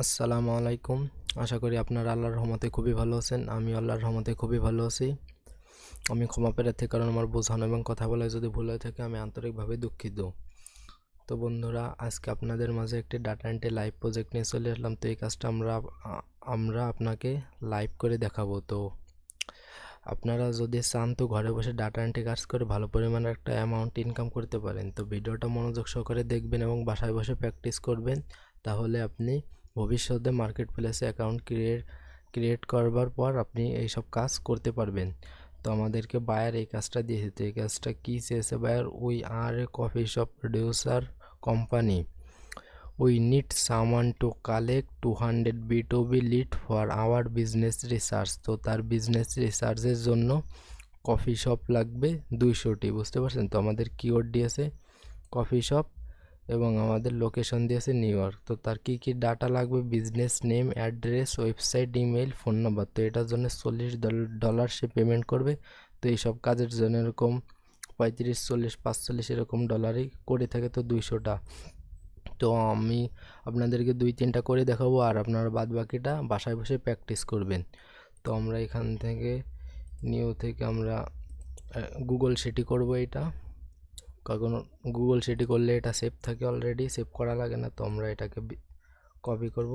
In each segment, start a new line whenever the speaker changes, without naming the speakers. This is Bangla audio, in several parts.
আসসালামু আলাইকুম। আশা করি আপনারা আল্লাহর রহমতে খুবই ভালো আছেন। আমি আল্লাহর রহমতে খুবই ভালো আছি। আমি ক্ষমা প্রার্থী, কারণ আমার বোঝানো এবং কথা বলায় যদি ভুল হয়ে থাকে আমি আন্তরিকভাবে দুঃখিত। তো বন্ধুরা, আজকে আপনাদের মাঝে একটি ডাটা এন্ট্রি লাইভ প্রজেক্ট নিয়ে চলে আসলাম। তো এই কাজটা আমরা আপনাকে লাইভ করে দেখাবো। তো আপনারা যদি চান তো ঘরে বসে ডাটা এন্ট্রি কাজ করে ভালো পরিমাণের একটা অ্যামাউন্ট ইনকাম করতে পারেন। তো ভিডিওটা মনোযোগ সহকারে দেখবেন এবং বাসায় বসে প্র্যাকটিস করবেন। তাহলে আপনি ভবিষ্যতে মার্কেট প্লেসে অ্যাকাউন্ট ক্রিয়েট করবার পর আপনি এইসব কাজ করতে পারবেন। তো আমাদেরকে বায়ার এই কাজটা দিয়েছে। তো এই কাজটা কী চেয়েছে buyer? We are a coffee shop producer company, we need someone to collect 200 B2B lead for our business research. তো তার বিজনেস রিসার্চের জন্য কফি শপ লাগবে 200টি। বুঝতে পারছেন? তো আমাদের কিওয়ার্ড দিয়েছে কফি শপ এবং আমাদের লোকেশন দিয়েছে নিউ ইয়র্ক। তো তার কি কি ডাটা লাগবে? Business name, address, website, email, phone number. তো এটার জন্য $40 সে পেমেন্ট করবে। তো এইসব কাজের জন্য এরকম 35, 40, 45 এরকম ডলারই করে থাকে। তো 200টা। তো আমি আপনাদেরকে 2-3টা করে দেখাবো, আর আপনারা বাদ বাকিটা বাসায় বসে প্র্যাকটিস করবেন। তো আমরা এখান থেকে নিউ থেকে আমরা গুগল সিটি করব। এটা কখনো গুগল সিটি করলে এটা সেভ থাকে, অলরেডি সেভ করা লাগে না। তো আমরা এটাকে কপি করব।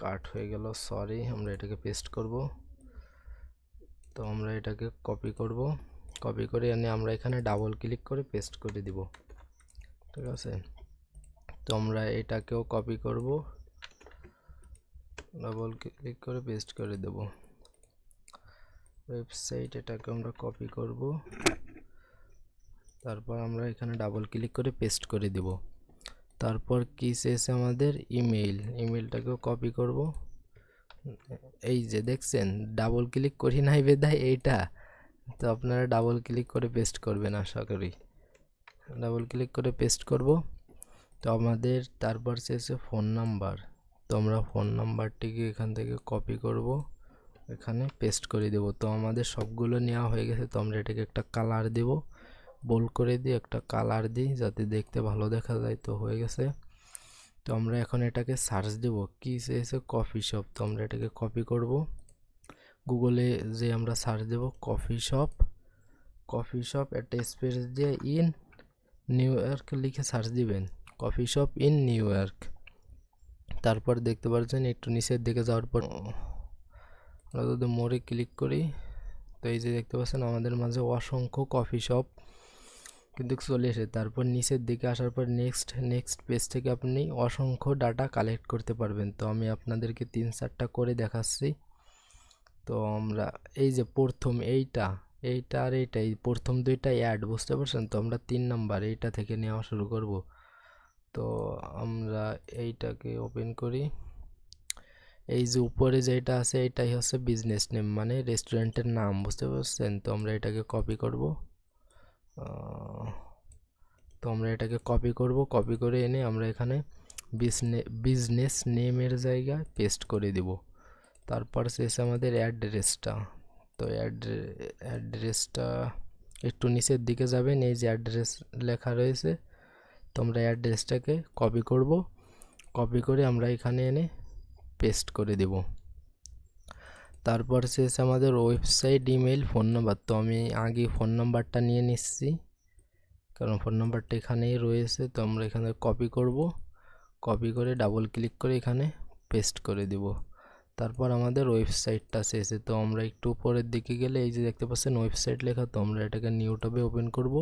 কাট হয়ে গেল, সরি। আমরা এটাকে পেস্ট করব। তো আমরা এটাকে কপি করে এনে আমরা এখানে ডাবল ক্লিক করে পেস্ট করে দিব। ঠিক আছে? তো আমরা এটাকেও কপি করব, ডাবল ক্লিক করে পেস্ট করে দেব। ওয়েবসাইট, এটাকে আমরা কপি করব, তারপর আমরা এখানে ডাবল ক্লিক করে পেস্ট করে দেব। তারপর কি চেয়েছে আমাদের? ইমেলটাকেও কপি করব। এই যে দেখছেন, ডাবল ক্লিক করি নাই বেদায় এইটা। তো আপনারা ডাবল ক্লিক করে পেস্ট করবেন, আশা করি। ডাবল ক্লিক করে পেস্ট করব। তো আমাদের তারপর চেয়েছে ফোন নাম্বার। তো আমরা ফোন নাম্বারটিকে এখান থেকে কপি করব, এখানে পেস্ট করে দেব। তো আমাদের সবগুলো নেওয়া হয়ে গেছে। তো আমরা এটাকে একটা কালার দেব, বোল্ড করে দিই, একটা কালার দিই যাতে দেখতে ভালো দেখা যায়। তো হয়ে গেছে। তো আমরা এখন এটাকে সার্চ দেব, কি চেয়েছে? Coffee shop. তো আমরা এটাকে কপি করব, গুগলে যে আমরা সার্চ দেব কফি শপ একটা স্পেস দিয়ে ইন নিউ ইয়র্ক লিখে সার্চ দিবেন, coffee shop in new York. তারপর দেখতে পাচ্ছেন একটু নিচের দিকে যাওয়ার পর আমরা যদি মোড়ে ক্লিক করি, তো এই যে দেখতে পাচ্ছেন আমাদের মাঝে অসংখ্য কফি শপ কিন্তু চলে এসে। তারপর নিচের দিকে আসার পর নেক্সট পেজ থেকে আপনি অসংখ্য ডাটা কালেক্ট করতে পারবেন। তো আমি আপনাদেরকে 3-4টা করে দেখাচ্ছি। তো আমরা এই যে প্রথম এইটা আর এইটা, এই প্রথম দুইটা অ্যাড, বুঝতে পারছেন? তো আমরা 3 নাম্বার এইটা থেকে নেওয়া শুরু করব। তো আমরা এইটাকে ওপেন করি। এই যে উপরে যেটা আছে এটাই হচ্ছে বিজনেস নেম, মানে রেস্টুরেন্টের নাম, বুঝতে পারছেন? তো আমরা এটাকে কপি করব। তো আমরা এটাকে কপি করে এনে আমরা এখানে বিজনেস নেমের জায়গায় পেস্ট করে দিব। তারপর শেষে আমাদের অ্যাড্রেসটা। তো অ্যাড্রেসটা একটু নিচের দিকে যাবেন, এই যে অ্যাড্রেস লেখা রয়েছে। তো আমরা অ্যাড্রেসটাকে কপি করে আমরা এখানে এনে পেস্ট করে দেব। তারপর শেষে আমাদের ওয়েবসাইট, ইমেল, ফোন নাম্বার। তো আমি আগে ফোন নাম্বারটা নিয়ে নিচ্ছি, কারণ ফোন নাম্বারটা এখানেই রয়েছে। তো আমরা এখানে কপি করে ডাবল ক্লিক করে এখানে পেস্ট করে দেব। তারপর আমাদের ওয়েবসাইটটা শেষে। তো আমরা একটু উপরের দিকে গেলে এই যে দেখতে পাচ্ছেন ওয়েবসাইট লেখা। তো আমরা এটাকে নিউ ট্যাবে ওপেন করব।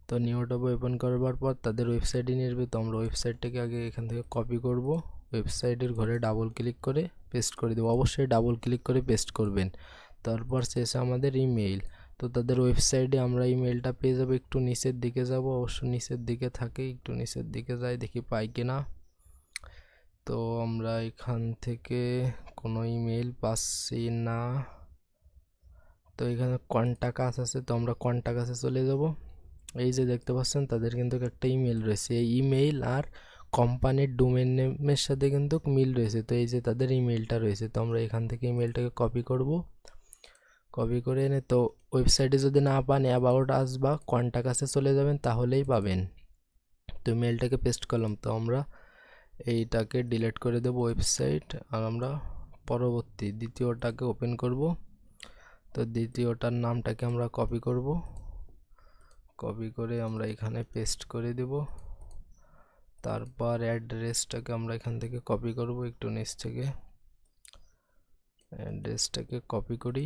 তো নিউ ট্যাবে ওপেন করবার পর তাদের ওয়েবসাইটে নিয়ে আসবে। তো আমরা ওয়েবসাইটটাকে আগে এখান থেকে কপি করব, ওয়েবসাইটের ঘরে ডাবল ক্লিক করে পেস্ট করে দেবো। অবশ্যই ডাবল ক্লিক করে পেস্ট করবেন। তারপর শেষে আমাদের ইমেইল। তো তাদের ওয়েবসাইটে আমরা ইমেলটা পেয়ে যাবো। একটু নিচের দিকে যাব, অবশ্য নিচের দিকে থাকে, একটু নিচের দিকে যাই, দেখি পাই কিনা। তো আমরা এখান থেকে কোনো ইমেল পাচ্ছি না। তো এখানে কন্টাক্ট আছে, তো আমরা কন্টাক্ট আছে চলে যাব। এই যে দেখতে পাচ্ছেন তাদের কিন্তু একটা ইমেল রয়েছে, এই ইমেইল আর কোম্পানির ডোমেন নেমের সাথে কিন্তু মিল রয়েছে। তো এই যে তাদের ইমেলটা রয়েছে। তো আমরা এখান থেকে ইমেলটাকে কপি করে এনে, তো ওয়েবসাইটে যদি না পান অ্যাবাউট আস বা কন্টাক্ট আছে চলে যাবেন, তাহলেই পাবেন। তো মেলটাকে পেস্ট করলাম। তো আমরা এইটাকে ডিলিট করে দেব ওয়েবসাইট, আর আমরা পরবর্তী দ্বিতীয়টাকে ওপেন করব। তো দ্বিতীয়টার নামটাকে আমরা কপি করব, কপি করে আমরা এখানে পেস্ট করে দেব। তারপর অ্যাড্রেসটাকে আমরা এখান থেকে কপি করব, একটু নিচ থেকে অ্যাড্রেসটাকে কপি করি,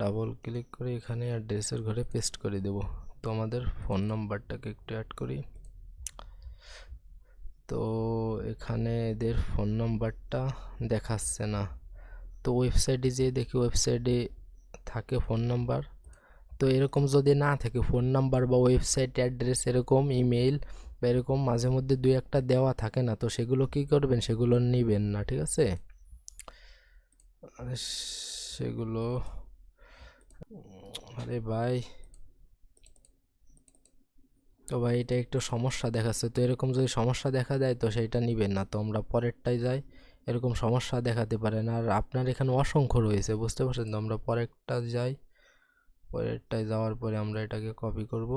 ডাবল ক্লিক করে এখানে অ্যাড্রেসের ঘরে পেস্ট করে দেব। তো আমাদের ফোন নাম্বারটাকে একটু অ্যাড করি। তো এখানে এদের ফোন নাম্বারটা দেখাচ্ছে না, তো ওয়েবসাইটে যেয়ে দেখি ওয়েবসাইটে থাকে ফোন নাম্বার। তো এরকম যদি না থাকে ফোন নাম্বার বা ওয়েবসাইট অ্যাড্রেস, এরকম ইমেইল বা এরকম মাঝে মধ্যে দুই একটা দেওয়া থাকে না, তো সেগুলো কি করবেন, সেগুলো নেবেন না, ঠিক আছে? সেগুলো আরে ভাই, তো ভাই এটা একটু সমস্যা দেখাচ্ছে, তো এরকম যদি সমস্যা দেখা দেয় তো সেইটা নেবেন না। তো আমরা পরেরটাই যাই, এরকম সমস্যা দেখাতে পারে না, আর আপনার এখানে অসংখ্য রয়েছে, বুঝতে পারছেন? তো আমরা পরেরটা যাই, পরেরটায় যাওয়ার পরে আমরা এটাকে কপি করব,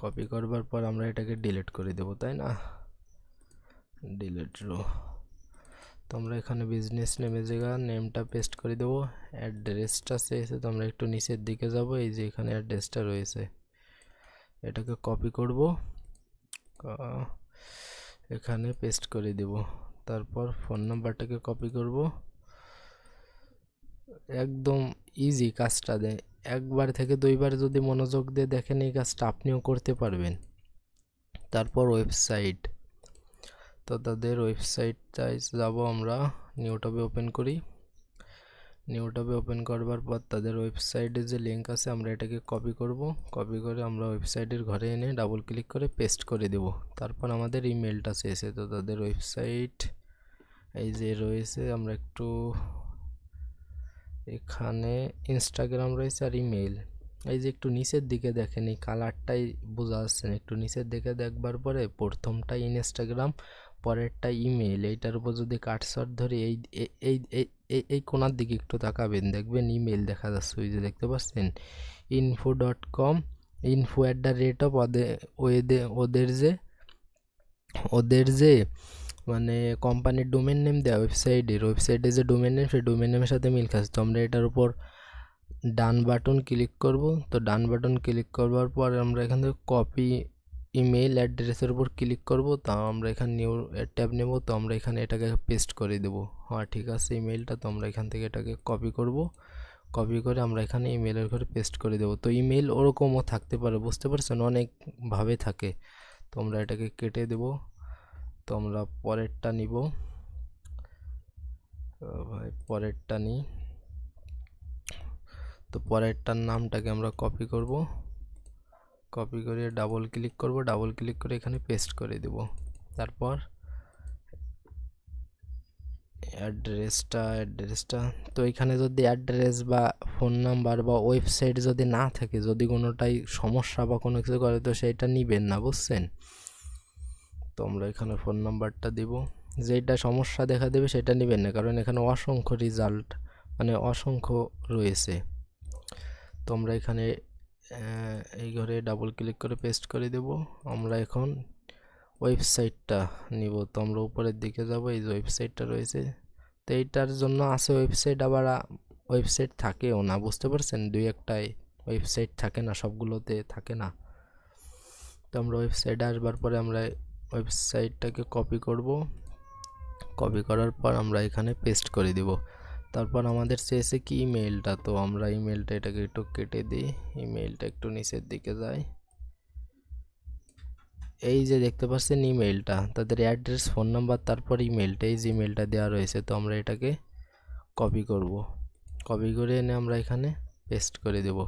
কপি করবার পর আমরা এটাকে ডিলিট করে দেব, তাই না? Delete row. তো আমরা এখানে বিজনেস নেমে জায়গা নেমটা পেস্ট করে দেব, অ্যাড্রেসটা চেয়েছে, তো আমরা একটু নিচের দিকে যাব, এই যে এখানে অ্যাড্রেসটা রয়েছে, এটাকে কপি করব, এখানে পেস্ট করে দেব। তারপর ফোন নাম্বারটাকে কপি করব, একদম ইজি কাজটা দেয়, একবার থেকে দুইবার যদি মনোযোগ দিয়ে দেখেন এই কাজটা আপনিও করতে পারবেন। তারপর ওয়েবসাইট, তো তাদের ওয়েবসাইটটায় যাব, আমরা নিউ ট্যাবে ওপেন করি, নিউ ট্যাবে ওপেন করবার পর তাদের ওয়েবসাইটে যে লিঙ্ক আছে আমরা এটাকে কপি করব, কপি করে আমরা ওয়েবসাইটের ঘরে এনে ডাবল ক্লিক করে পেস্ট করে দেব। তারপর আমাদের ইমেলটা চেয়েছে, তো তাদের ওয়েবসাইট এই যে রয়েছে, আমরা একটু এখানে ইনস্টাগ্রাম রয়েছে আর ইমেল, এই যে একটু নিচের দিকে দেখেন, এই কালারটাই বোঝা যাচ্ছে না, একটু নিচের দিকে দেখবার পরে প্রথমটা ইনস্টাগ্রাম, পরেরটা ইমেল, এইটার উপর যদি কাটসার ধরে এই এই এই এই কোণার দিকে একটু তাকাবেন, দেখবেন ইমেল দেখা যাচ্ছে, ওই যে দেখতে পাচ্ছেন info.com, info@, ওদের যে মানে কোম্পানির ডোমেন নেম দেওয়া, ওয়েবসাইটে যে ডোমেন নেম, সেই ডোমেন নেমের সাথে মিল খাচ্ছে। তো আমরা এটার উপর ডান বাটন ক্লিক করব, তো ডান বাটন ক্লিক করবার পর আমরা এখান থেকে কপি ইমেল অ্যাড্রেসের উপর ক্লিক করব, তা আমরা এখানে নিউ ট্যাব নেব, তো আমরা এখানে এটাকে পেস্ট করে দেব। হ্যাঁ ঠিক আছে, ইমেলটা, তো আমরা এখান থেকে এটাকে কপি করব, কপি করে আমরা এখানে ইমেলের ঘরে পেস্ট করে দেব। তো ইমেল ওরকমও থাকতে পারে, বুঝতে পারছেন, অনেকভাবে থাকে। তো আমরা এটাকে কেটে দেব, তো আমরা পরেরটা নিব, ভাই পরেরটা নিই, তো পরেরটার নামটাকে আমরা কপি করব, কপি করে ডাবল ক্লিক করব, ডাবল ক্লিক করে এখানে পেস্ট করে দেব। তারপর অ্যাড্রেসটা, তো এখানে যদি অ্যাড্রেস বা ফোন নাম্বার বা ওয়েবসাইট যদি না থাকে, যদি কোনোটাই সমস্যা বা কোনো কিছু করে, তো সেইটা নিবেন না, বুঝছেন? তো আমরা এখানে ফোন নাম্বারটা দিব, যেটা সমস্যা দেখা দেবে সেটা নেবেন না, কারণ এখানে অসংখ্য রেজাল্ট মানে অসংখ্য রয়েছে। তো আমরা এখানে এই ঘরে ডাবল ক্লিক করে পেস্ট করে দেব। আমরা এখন ওয়েবসাইটটা নিব, তো আমরা উপরের দিকে যাব, এই যে ওয়েবসাইটটা রয়েছে, তো এইটার জন্য আছে ওয়েবসাইট, আবার ওয়েবসাইট থাকেও না, বুঝতে পারছেন? দুই একটাই ওয়েবসাইট থাকে না, সবগুলোতে থাকে না। তো আমরা ওয়েবসাইটে আসবার পরে আমরা ওয়েবসাইটটাকে কপি করব, কপি করার পর আমরা এখানে পেস্ট করে দিব। তারপর আমাদের চেয়েছে কি ইমেলটা, তো আমরা ইমেলটা এটাকে একটু কেটে দিই, ইমেলটা একটু নিচের দিকে যায়, এই যে দেখতে পাচ্ছেন ইমেলটা, তাদের অ্যাড্রেস, ফোন নাম্বার, তারপর ইমেলটা, এই যে ইমেলটা দেওয়া রয়েছে। তো আমরা এটাকে কপি করব, কপি করে এনে আমরা এখানে পেস্ট করে দেব।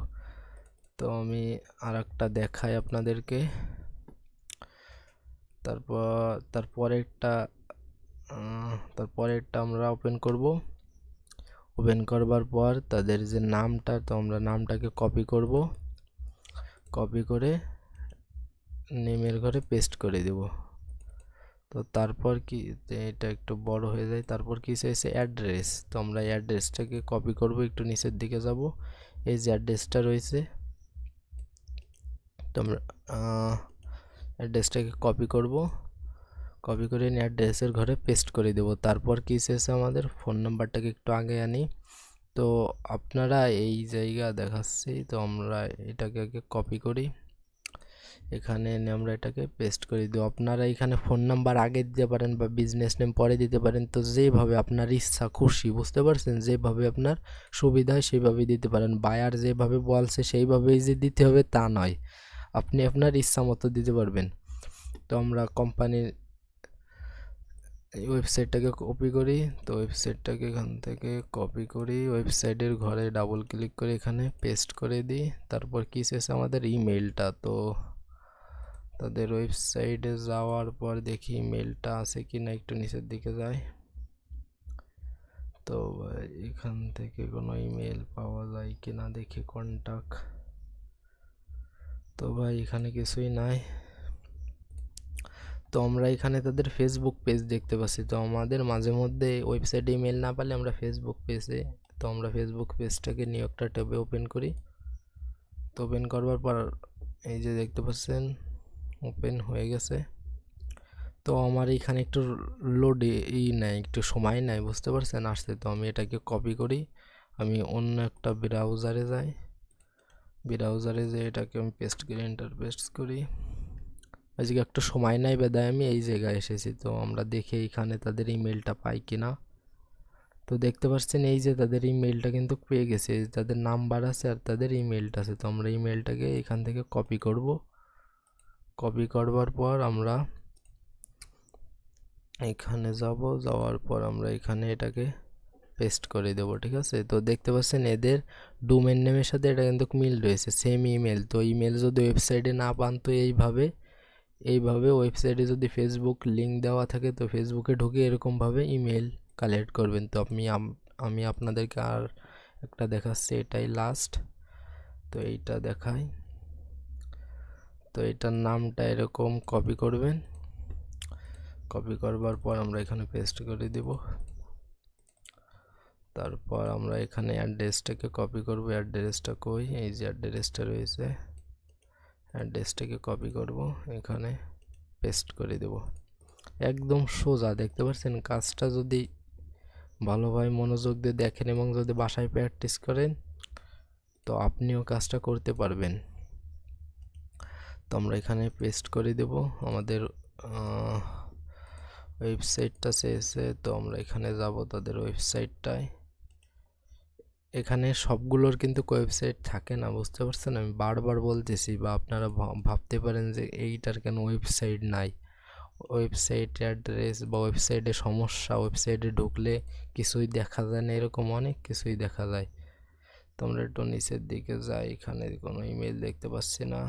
তো আমি আর একটা দেখাই আপনাদেরকে, তারপরেরটা আমরা ওপেন করব, ওপেন করবার পর তাদের যে নামটা, তো আমরা নামটাকে কপি করব, কপি করে নেমের ঘরে পেস্ট করে দেব। তো তারপর কি, এটা একটু বড় হয়ে যায়, তারপর কি চাইছে অ্যাড্রেস, তো আমরা অ্যাড্রেসটাকে কপি করব, একটু নিচের দিকে যাব, এই যে অ্যাড্রেসটা রয়েছে, তো আমরা অ্যাড্রেসটাকে কপি করব, কপি করে নিয়ে অ্যাড্রেসের ঘরে পেস্ট করে দেব। তারপর কি শেষে আমাদের ফোন নাম্বারটাকে একটু আগে আনি। তো আপনারা এই জায়গা দেখাচ্ছি, তো আমরা এটাকে আগে কপি করি, এখানে এনে আমরা এটাকে পেস্ট করে দেবো। আপনারা এখানে ফোন নাম্বার আগে দিতে পারেন বা বিজনেস নেম পরে দিতে পারেন, তো যেভাবে আপনার ইচ্ছা খুশি, বুঝতে পারছেন, যেভাবে আপনার সুবিধা হয় সেইভাবে দিতে পারেন। বায়ার যেভাবে বলছে সেইভাবেই যে দিতে হবে তা নয়, আপনি আপনার ইচ্ছা মতো দিতে পারবেন। তো আমরা কোম্পানির ওয়েবসাইটটাকে কপি করি, তো ওয়েবসাইটটাকে এখান থেকে কপি করি, ওয়েবসাইটের ঘরে ডাবল ক্লিক করে এখানে পেস্ট করে দিই। তারপর কি শেষে আমাদের ইমেলটা, তো তাদের ওয়েবসাইটে যাওয়ার পর দেখি ইমেলটা আছে কি না, একটু নিচের দিকে যাই। তো এখান থেকে কোনো ইমেল পাওয়া যায় কি না দেখি, কন্টাক্ট, তো ভাই এখানে কিছুই নাই। তো আমরা এখানে তাদের ফেসবুক পেজ দেখতে পাচ্ছি। তো আমাদের মাঝে মধ্যে ওয়েবসাইটে ইমেল না পেলে আমরা ফেসবুক পেজে, তো আমরা ফেসবুক পেজটাকে নিউ একটা ট্যাবে ওপেন করি। তো ওপেন করবার পর এই যে দেখতে পাচ্ছেন ওপেন হয়ে গেছে। তো আমার এখানে একটু লোড নেয়, একটু সময় নেয়, বুঝতে পারছেন, আসতে। তো আমি এটাকে কপি করি, আমি অন্য একটা ব্রাউজারে যাই, ব্রাউজারে যে এটাকে আমি পেস্ট করি, এন্টার পেস্ট করি। আজকে একটু সময় নেয় বেদায় আমি এই জায়গায় এসেছি। তো আমরা দেখি এখানে তাদের ইমেলটা পাই কিনা। তো দেখতে পাচ্ছেন এই যে তাদের ইমেলটা কিন্তু পেয়ে গেছে, তাদের নাম্বার আছে আর তাদের ইমেলটা আছে। তো আমরা ইমেলটাকে এখান থেকে কপি করব, কপি করবার পর আমরা এখানে যাব, যাওয়ার পর আমরা এখানে এটাকে পেস্ট করে দেবো, ঠিক আছে। তো দেখতে পাচ্ছেন এদের ডোমেন নেমের সাথে এটা কিন্তু মিল রয়েছে, সেম ইমেল। তো ইমেল যদি ওয়েবসাইটে না পান, তো এইভাবে ওয়েবসাইটে যদি ফেসবুক লিঙ্ক দেওয়া থাকে, তো ফেসবুকে ঢুকে এরকমভাবে ইমেল কালেক্ট করবেন। তো আমি আপনাদেরকে আর একটা দেখাচ্ছি, এটাই লাস্ট। তো এইটা দেখাই, তো এটার নামটা এরকম কপি করবেন, কপি করবার পর আমরা এখানে পেস্ট করে দেব। তারপর আমরা এখানে অ্যাড্রেসটাকে কপি করব, অ্যাড্রেসটা কই, এই যে অ্যাড্রেসটা রয়েছে, অ্যাড্রেসটাকে কপি করব, এখানে পেস্ট করে দেব। একদম সোজা, দেখতে পাচ্ছেন। কাজটা যদি ভালোভাবে মনোযোগ দিয়ে দেখেন এবং যদি বাসায় প্র্যাকটিস করেন, তো আপনিও কাজটা করতে পারবেন। তো আমরা এখানে পেস্ট করে দেব আমাদের ওয়েবসাইটটা শেষে। তো আমরা এখানে যাব তাদের ওয়েবসাইটটায়। এখানে সবগুলোর কিন্তু ওয়েবসাইট থাকে না, বুঝতে পারছেন, আমি বারবার বলতেছি, বা আপনারা ভাবতে পারেন যে এইটার কেন ওয়েবসাইট নাই। ওয়েবসাইট অ্যাড্রেস বা ওয়েবসাইটে সমস্যা, ওয়েবসাইটে ঢুকলে কিছুই দেখা যায় না, এরকম অনেক কিছুই দেখা যায়। তো আমরা একটু নিচের দিকে যাই, এখানে কোনো ইমেল দেখতে পাচ্ছি না।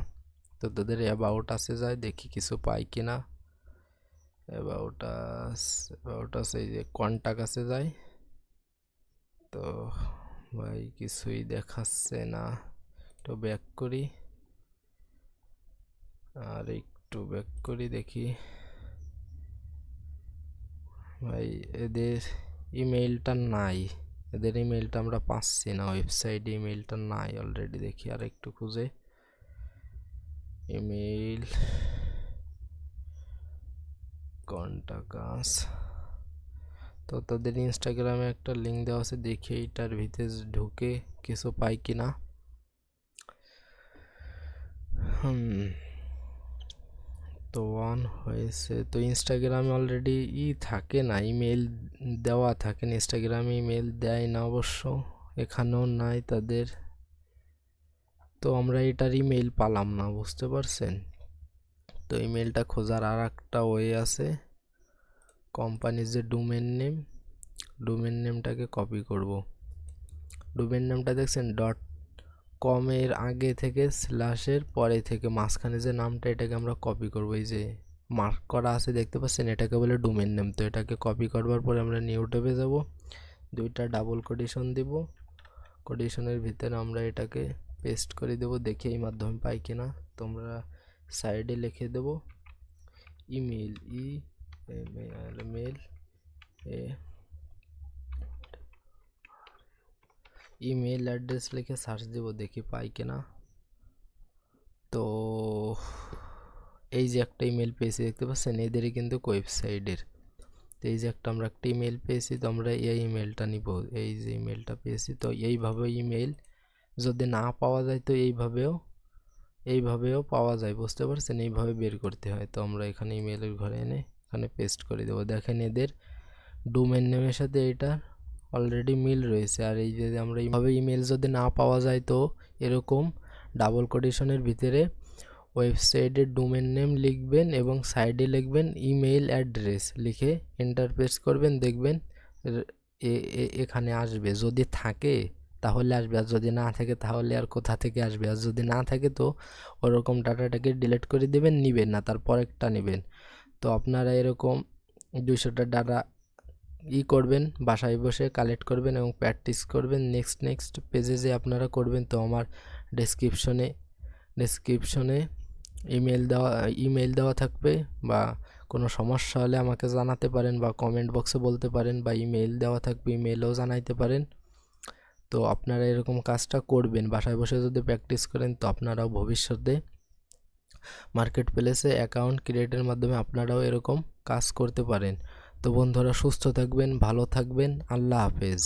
তো তাদের অ্যাবাউট আসে যায়, দেখি কিছু পাই কি না। অ্যাবাউট আস এই যে কন্টাক্ট আসে যায়, তো ভাই কিছুই দেখাচ্ছে না। একটু ব্যাক করি, আর একটু ব্যাক করি, দেখি ভাই এদের ইমেলটা নাই, এদের ইমেলটা আমরা পাচ্ছি না, ওয়েবসাইটে ইমেলটা নাই অলরেডি। দেখি আর একটু খুঁজে ইমেল কন্টাক্ট। তো তাদের ইনস্টাগ্রামে একটা লিঙ্ক দেওয়া আছে, দেখি এইটার ভিতরে ঢুকে কিছু পাই কিনা। তো অন হয়েছে। তো ইনস্টাগ্রামে অলরেডি থাকে না, ইমেল দেওয়া থাকে না, ইনস্টাগ্রামে ইমেল দেয় না অবশ্য, এখানেও নাই তাদের। তো আমরা এটার ইমেল পালাম না, বুঝতে পারছেন। তো ইমেলটা খোঁজার আর একটা ওয়ে আছে, কোম্পানির যে ডোমেন নেমটাকে কপি করব। ডোমেন নেমটা দেখছেন .com-এর আগে থেকে স্ল্যাশের পরে থেকে মাঝখানে যে নামটা, এটাকে আমরা কপি করব। এই যে মার্ক করা আছে দেখতে পাচ্ছেন, এটাকে বলে ডোমেন নেম। তো এটাকে কপি করবার পরে আমরা নিউ ট্যাবে যাব, দুইটা ডাবল কোটেশন দিব, কোটেশনের ভিতরে আমরা এটাকে পেস্ট করে দেব, দেখি এই মাধ্যমে পাই কিনা। তো আমরা সাইডে লিখে দেব ইমেল, ইমেল অ্যাড্রেস লিখে সার্চ দেব, দেখি পাই কিনা। তো এই যে একটা ইমেল পেয়েছি দেখতে পাচ্ছেন, এদেরই কিন্তু ওয়েবসাইটের। তো এই যে আমরা একটা ইমেল পেয়েছি, তো আমরা এই ইমেলটা নিব। এই যে ইমেলটা পেয়েছি, তো এইভাবে ইমেল যদি না পাওয়া যায় তো এইভাবেও পাওয়া যায়, বুঝতে পারছেন? এইভাবে বের করতে হয়। তো আমরা এখানে ইমেলের ঘরে এনে এখানে পেস্ট করে দেবো। দেখেন এদের ডোমেন নেমের সাথে এটা অলরেডি মিল রয়েছে। আর এই যে আমরা এইভাবে ইমেল যদি না পাওয়া যায় তো এরকম ডাবল কোটেশনের ভিতরে ওয়েবসাইটের ডোমেন নেম লিখবেন এবং সাইডে লিখবেন ইমেল অ্যাড্রেস, লিখে এন্টার প্রেস করবেন, দেখবেন এখানে আসবে। যদি থাকে তাহলে আসবে, আর যদি না থাকে তাহলে আর কোথা থেকে আসবে। আর যদি না থাকে তো ওরকম ডাটাটাকে ডিলিট করে দেবেন, নেবেন না, তারপর একটা নেবেন। তো আপনারা এরকম 200টা ডাটা করবেন, বাসায় বসে কালেক্ট করবেন এবং প্র্যাকটিস করবেন। নেক্সট পেজে যে আপনারা করবেন, তো আমার ডেসক্রিপশনে ইমেল দেওয়া থাকবে, বা কোনো সমস্যা হলে আমাকে জানাতে পারেন, বা কমেন্ট বক্সে বলতে পারেন, বা ইমেল দেওয়া থাকবে, ইমেলও জানাইতে পারেন। তো আপনারা এরকম কাজটা করবেন, বাসায় বসে যদি প্র্যাকটিস করেন তো আপনারাও ভবিষ্যতে মার্কেট প্লেসে অ্যাকাউন্ট ক্রিয়েটের মাধ্যমে আপনারাও এরকম কাজ করতে পারেন। তো বন্ধুরা, সুস্থ থাকবেন, ভালো থাকবেন, আল্লাহ হাফেজ।